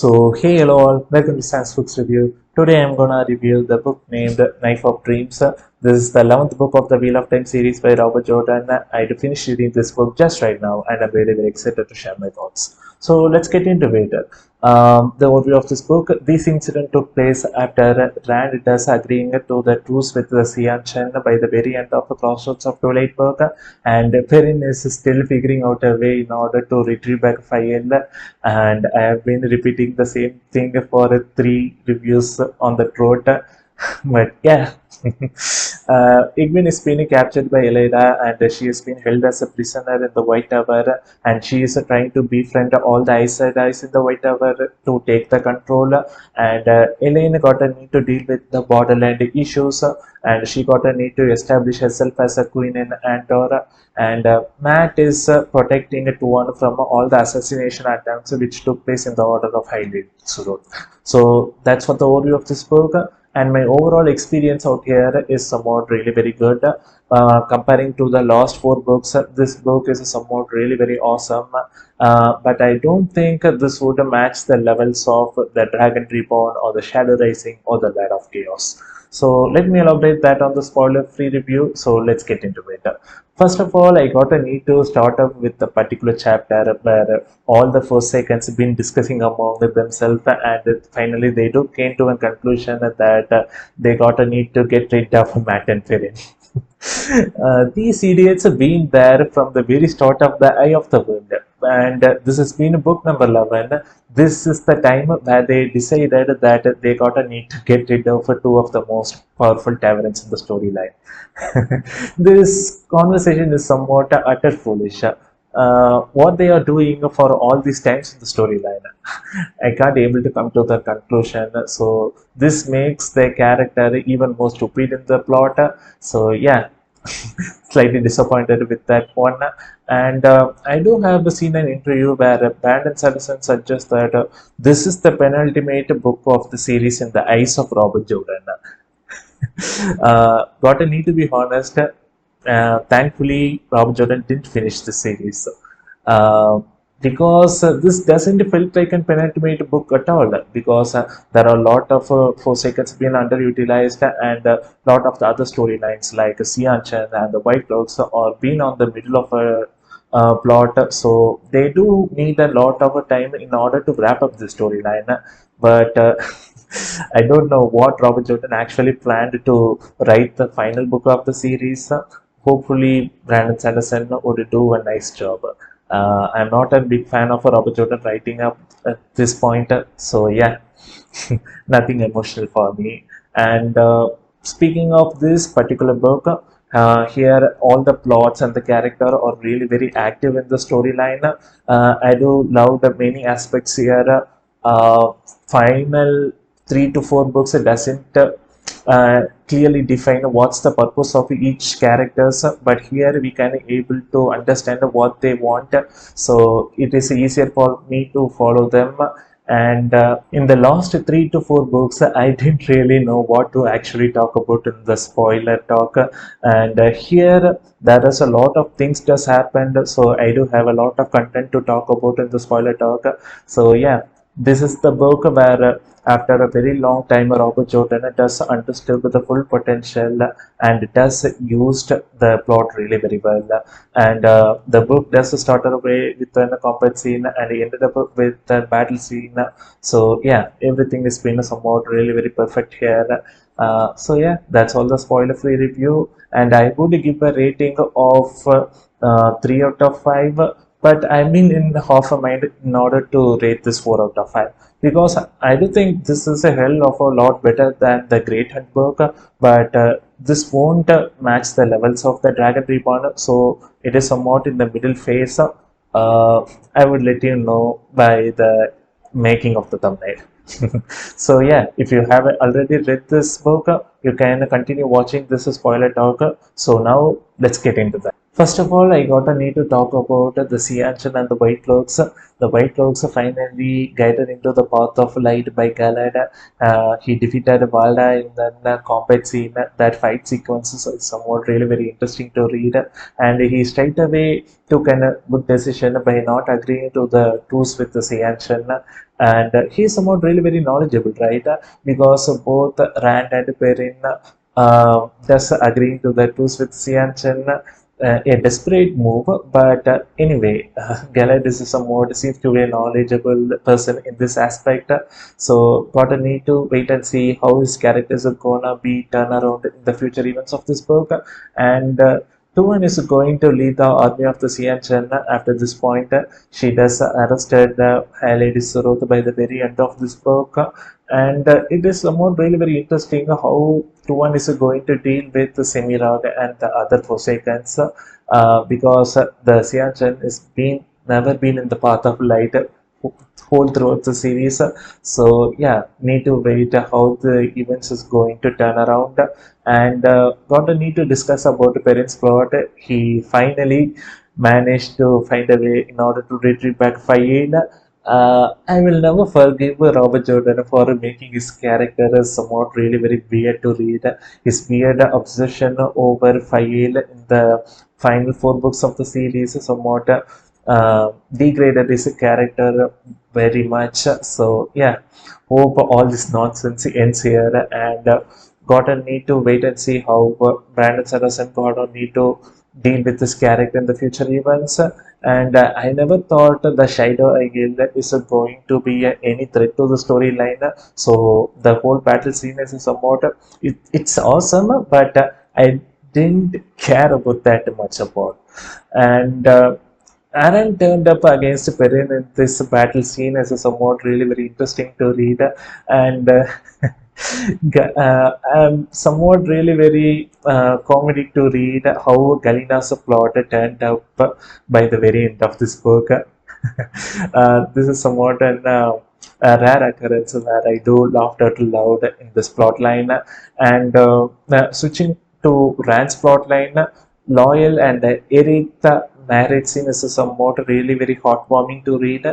Hey hello all, welcome to Science Books Review. Today I'm gonna review the book named Knife of Dreams. This is the 11th book of the Wheel of Time series by Robert Jordan. I finished reading this book just right now and I'm really very excited to share my thoughts. So let's get into it. The overview of this book. This incident took place after Rand does agreeing to the truce with the Xian Chen by the very end of the crossroads of Twilight Park, and Perrin is still figuring out a way in order to retrieve back Fayel, and I have been repeating the same thing for three reviews on the road. But yeah, Igwin is being captured by Elida and she has been held as a prisoner in the White Tower, and she is trying to befriend all the Aes Sedais in the White Tower to take the control, and Elaine got a need to deal with the borderland issues, and she got a need to establish herself as a queen in Andorra, and Matt is protecting Tuan from all the assassination attempts which took place in the Order of High Road. So that's what the overview of this book, and my overall experience out here is somewhat really very good. Comparing to the last four books, this book is somewhat really very awesome. But I don't think this would match the levels of the Dragon Reborn or the Shadow Rising or the Light of Chaos. So let me elaborate that on the spoiler-free review. So let's get into it. First of all, I got a need to start up with a particular chapter where all the Forsakens have been discussing among themselves, and finally they do came to a conclusion that they got a need to get rid of Matt and Perrin. These idiots have been there from the very start of the Eye of the World, and this has been book number 11. This is the time where they decided that they got a need to get rid of two of the most powerful taverns in the storyline. This conversation is somewhat utter foolish. What they are doing for all these times in the storyline, I can't able to come to the conclusion. So this makes their character even more stupid in the plot. So yeah, slightly disappointed with that one. And I do have seen an interview where Brandon Sanderson suggests that this is the penultimate book of the series in the eyes of Robert Jordan. But I need to be honest. Thankfully, Robert Jordan didn't finish the series. Uh, because this doesn't feel like a penultimate book at all, because there are a lot of Forsakens being underutilized, and a lot of the other storylines like Xian Chen and the White Cloaks are being on the middle of a plot, so they do need a lot of time in order to wrap up the storyline. But I don't know what Robert Jordan actually planned to write the final book of the series. Hopefully, Brandon Sanderson would do a nice job. I'm not a big fan of Robert Jordan writing up at this point, so yeah, nothing emotional for me. And speaking of this particular book, here all the plots and the character are really very active in the storyline. I do love the many aspects here. Final 3 to 4 books doesn't clearly define what's the purpose of each characters, but here we can able to understand what they want, so it is easier for me to follow them. And in the last 3 to 4 books, I didn't really know what to actually talk about in the spoiler talk, and here there is a lot of things just happened, so I do have a lot of content to talk about in the spoiler talk. So yeah, this is the book where after a very long time, Robert Jordan does understood the full potential and does used the plot really very well. And the book does start away with a combat scene and ended up with a battle scene. So yeah, everything is been somewhat really very perfect here. So yeah, that's all the spoiler-free review, and I would give a rating of 3 out of 5. But I'm in half a mind in order to rate this 4 out of 5, because I do think this is a hell of a lot better than the Great Hunt book, but this won't match the levels of the Dragon Reborn, so it is somewhat in the middle phase. I would let you know by the making of the thumbnail. So yeah, if you have already read this book, you can continue watching this spoiler talk. So now let's get into that. First of all, I got a need to talk about the sea ancient and the white cloaks. The white cloaks finally guided into the path of light by Galad. He defeated Valda in the combat scene. That fight sequences is somewhat really very interesting to read. And he straight away took a good decision by not agreeing to the truce with the sea ancient. And he is somewhat really very knowledgeable, right? Because both Rand and Perrin just agreeing to the truce with sea ancient, a desperate move, but anyway, Galad is somewhat seems to be a knowledgeable person in this aspect. So, gotta need to wait and see how his characters are gonna be turned around in the future events of this book. And Tuan is going to lead the army of the Xianchen after this point. She does arrested Lady Suroth by the very end of this book. And it is somewhat really very interesting how Tuan is going to deal with the Semirag and the other Forsakens, because the Xianchen is been never been in the path of light whole throughout the series. So yeah, need to wait how the events is going to turn around. And got to need to discuss about the parents plot. He finally managed to find a way in order to retrieve back Fail. I will never forgive Robert Jordan for making his character somewhat really very weird to read. His weird obsession over Fail in the final four books of the series is somewhat degraded his character very much. So yeah, hope all this nonsense ends here, and gotta need to wait and see how Brandon Sanderson gotta need to deal with this character in the future events. And I never thought the Shadow Eagle is going to be any threat to the storyline. So the whole battle scene is somewhat it's awesome, but I didn't care about that much about. And Aaron turned up against Perrin in this battle scene as a somewhat really very interesting to read, and somewhat really very comedic to read how Galina's plot turned up by the very end of this book. This is somewhat a rare occurrence where I do laugh out loud in this plot line. And switching to Rand's plot line, Loyal and Eric, the marriage scene is somewhat really very heartwarming to read.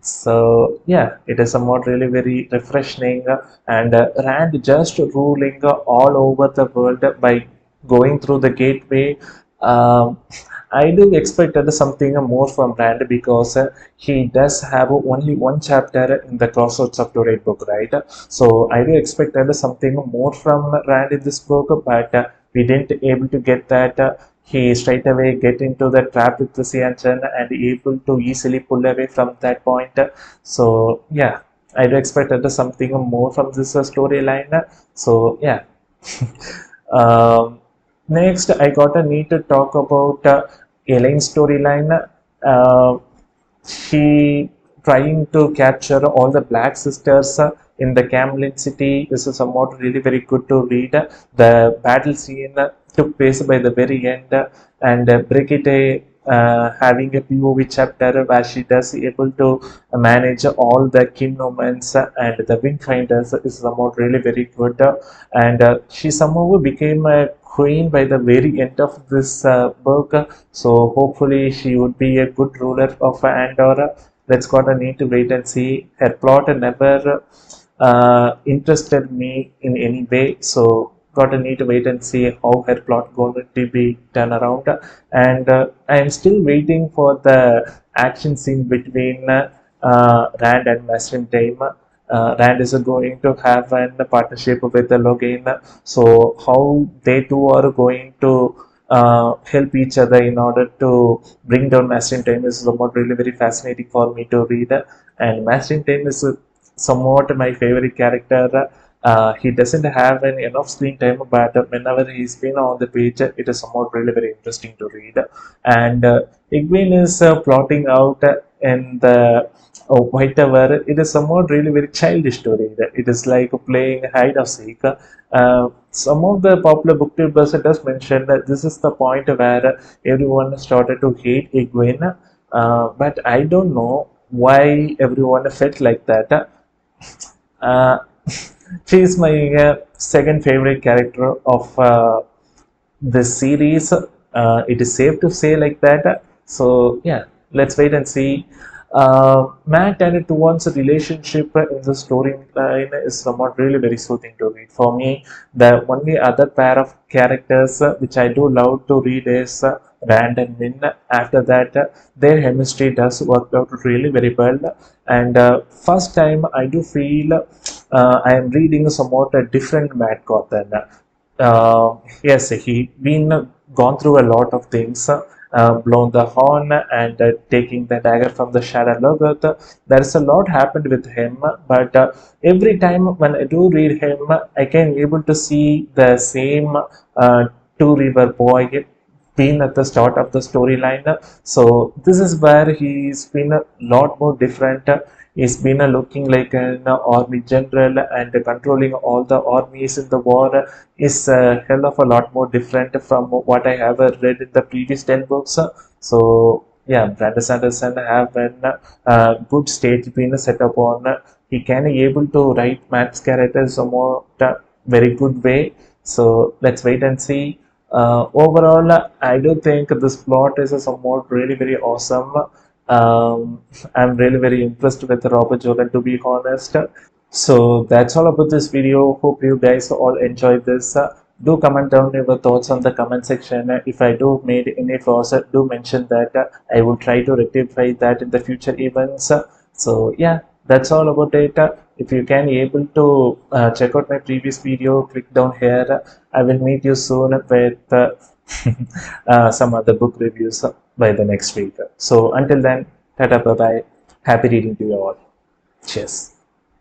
So yeah, it is somewhat really very refreshing, and Rand just ruling all over the world by going through the gateway. Um, I do expect something more from Rand because he does have only one chapter in the Crossroads of Tourette book, right? So I do expect something more from Rand in this book, but we didn't able to get that. He straight away get into the trap with the Sianchan and able to easily pull away from that point. So yeah, I do expect something more from this storyline. So yeah. um, Next, I got a need to talk about Elaine's storyline. Uh, she trying to capture all the black sisters in the Camlin city is somewhat really very good to read. The battle scene took place by the very end, and Brigitte having a POV chapter where she does able to manage all the kin moments and the windfinders is somewhat really very good. And she somehow became a queen by the very end of this book. So hopefully she would be a good ruler of Andorra. Let's gotta need to wait and see. Her plot never interested me in any way. So gotta need to wait and see how her plot going to be turned around. And I am still waiting for the action scene between Rand and Master Time. Rand is going to have a partnership with the Logan. So how they two are going to help each other in order to bring down Master Time is somewhat really very fascinating for me to read. And Master Time is somewhat my favorite character. He doesn't have an enough screen time, but whenever he's been on the page, it is somewhat really very interesting to read. And Egwene is plotting out in the White Tower. It is somewhat really very childish to read. It is like playing hide and seek. Some of the popular booktubers does mention that this is the point where everyone started to hate Egwene, but I don't know why everyone felt like that. Uh, she is my second favorite character of this series. It is safe to say like that. So yeah, let's wait and see. Matt and Tuan's relationship in the storyline is somewhat really very soothing to read. For me, the only other pair of characters which I do love to read is Rand and Min. After that, their chemistry does work out really very well. And first time I do feel I am reading somewhat a different Matt Cawthon. Yes, he been gone through a lot of things, blown the horn and taking the dagger from the Shadow Logoth. There's a lot happened with him, but every time when I do read him, I can able to see the same Two River boy been at the start of the storyline. So this is where he's been a lot more different. He's been looking like an army general and controlling all the armies in the war is a hell of a lot more different from what I have read in the previous 10 books. So yeah, Brandon Sanderson have an good stage been set up on. He can be able to write Matt's characters somewhat very good way. So let's wait and see. Overall, I do think this plot is a somewhat really very awesome. I'm really very impressed with Robert Jordan, to be honest. So that's all about this video. Hope you guys all enjoyed this. Do comment down your thoughts on the comment section. If I do made any flaws, do mention that. I will try to rectify that in the future events. So yeah, that's all about it. If you can able to check out my previous video, click down here. I will meet you soon with some other book reviews by the next week. So until then, tata bye bye. Happy reading to you all. Cheers.